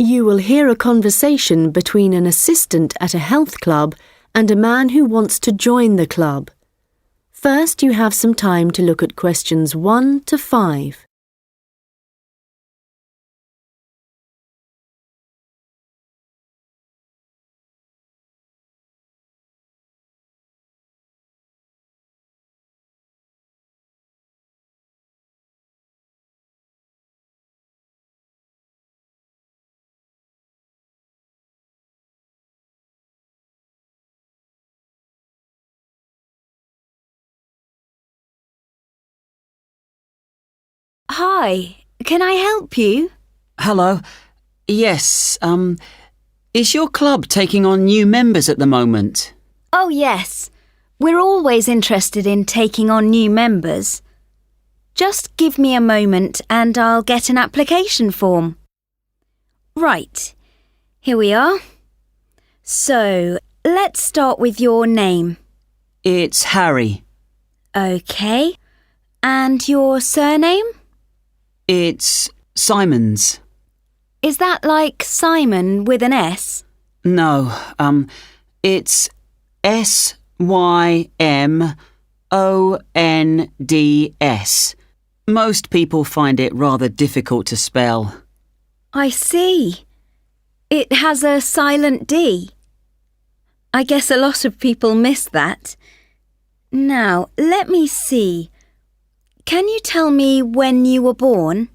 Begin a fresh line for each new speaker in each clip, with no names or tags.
You will hear a conversation between an assistant at a health club and a man who wants to join the club. First, you have some time to look at questions 1 to 5.
Hi, can I help you?
Hello. Yes, is your club taking on new members at the moment?
Oh, yes. We're always interested in taking on new members. Just give me a moment and I'll get an application form. Right, here we are. So, let's start with your name.
It's Harry.
OK. And your surname?
It's Simons.
Is that like Simon with an S?
No, it's SYMONDS. Most people find it rather difficult to spell.
I see. It has a silent D. I guess a lot of people miss that. Now, let me see. Can you tell me when you were born?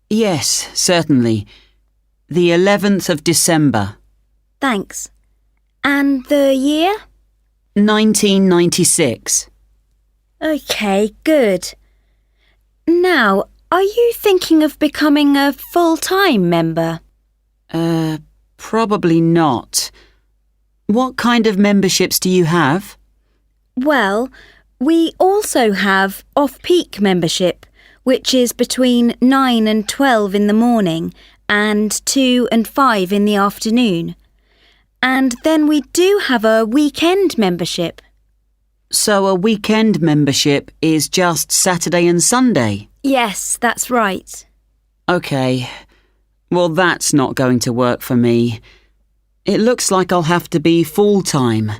Yes, certainly. The 11th of December.
Thanks. And the year?
1996.
OK, good. Now, are you thinking of becoming a full-time member?
Probably not. What kind of memberships do you have?
Well, we also have off-peak membership, which is between 9 and 12 in the morning and 2 and 5 in the afternoon. And then we do have a weekend membership.
So a weekend membership is just Saturday and Sunday?
Yes, that's right.
OK. Well, that's not going to work for me. It looks like I'll have to be full-time.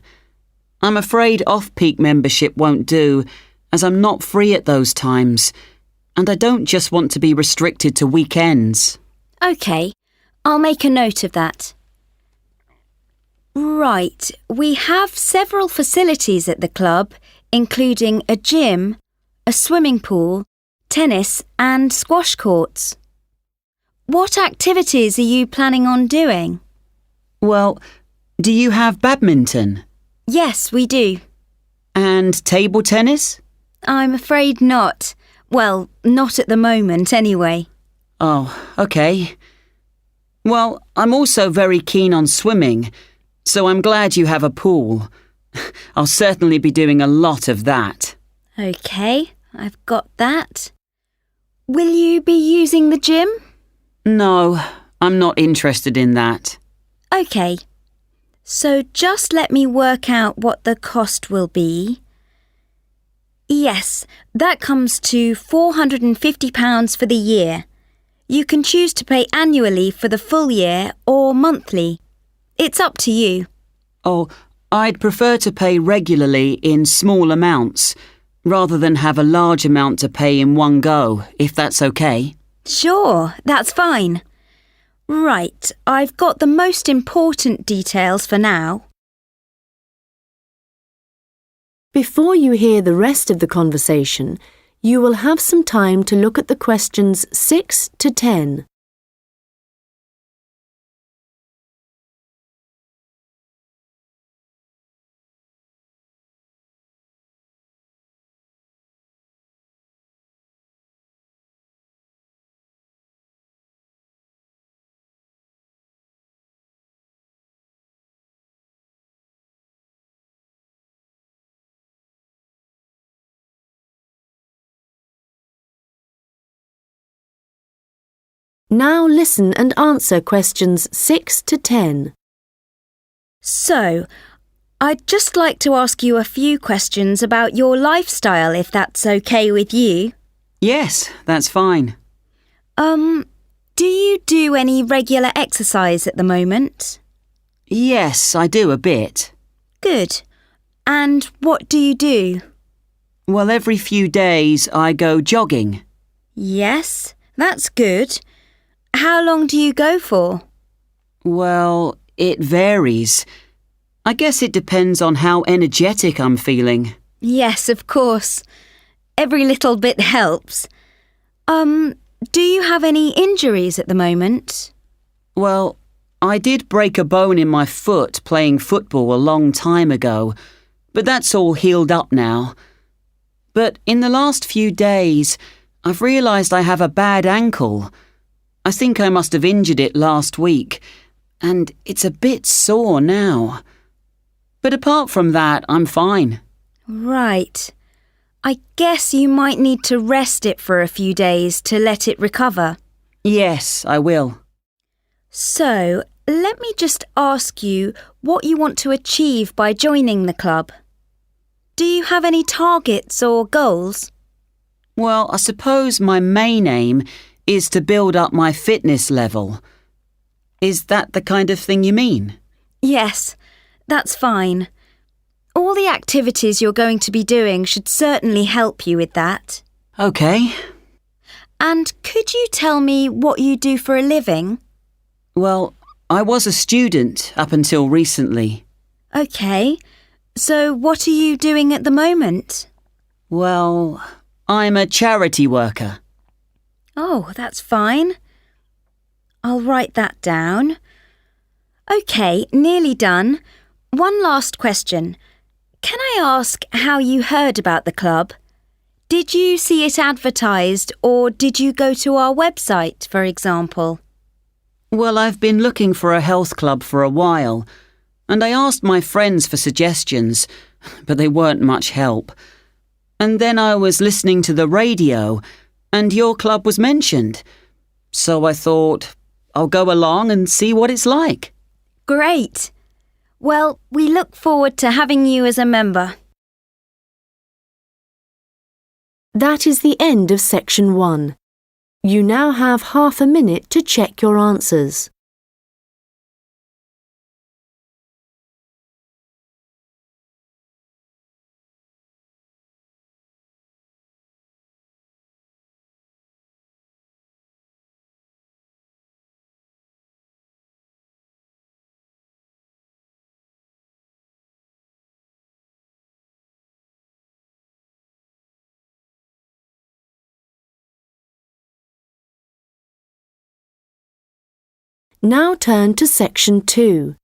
I'm afraid off-peak membership won't do, as I'm not free at those times, and I don't just want to be restricted to weekends.
OK, I'll make a note of that. Right, we have several facilities at the club, including a gym, a swimming pool, tennis and squash courts. What activities are you planning on doing?
Well, do you have badminton?
Yes, we do.
And table tennis?
I'm afraid not. Well, not at the moment, anyway.
Oh, OK. Well, I'm also very keen on swimming, so I'm glad you have a pool. I'll certainly be doing a lot of that.
OK, I've got that. Will you be using the gym?
No, I'm not interested in that.
OK. So just let me work out what the cost will be. Yes, that comes to £450 for the year. You can choose to pay annually for the full year or monthly. It's up to you.
Oh, I'd prefer to pay regularly in small amounts, rather than have a large amount to pay in one go, if that's OK.
Sure, that's fine. Right, I've got the most important details for now.
Before you hear the rest of the conversation, you will have some time to look at the questions 6 to 10. Now listen and answer questions 6 to 10.
So, I'd just like to ask you a few questions about your lifestyle, if that's OK with you.
Yes, that's fine.
Do you do any regular exercise at the moment?
Yes, I do a bit.
Good. And what do you do?
Well, every few days I go jogging.
Yes, that's good. How long do you go for?
Well, it varies. I guess it depends on how energetic I'm feeling.
Yes, of course. Every little bit helps. Do you have any injuries at the moment?
Well, I did break a bone in my foot playing football a long time ago, but that's all healed up now. But in the last few days, I've realised I have a bad ankle. I think I must have injured it last week, and it's a bit sore now. But apart from that, I'm fine.
Right. I guess you might need to rest it for a few days to let it recover.
Yes, I will.
So, let me just ask you what you want to achieve by joining the club. Do you have any targets or goals?
Well, I suppose my main aim is to build up my fitness level. Is that the kind of thing you mean?
Yes, that's fine. All the activities you're going to be doing should certainly help you with that.
OK.
And could you tell me what you do for a living?
Well, I was a student up until recently.
OK. So what are you doing at the moment?
Well, I'm a charity worker.
Oh, that's fine. I'll write that down. OK, nearly done. One last question. Can I ask how you heard about the club? Did you see it advertised or did you go to our website, for example?
Well, I've been looking for a health club for a while, and I asked my friends for suggestions, but they weren't much help. And then I was listening to the radio, and your club was mentioned. So I thought, I'll go along and see what it's like.
Great. Well, we look forward to having you as a member.
That is the end of section 1. You now have half a minute to check your answers. Now turn to section 2.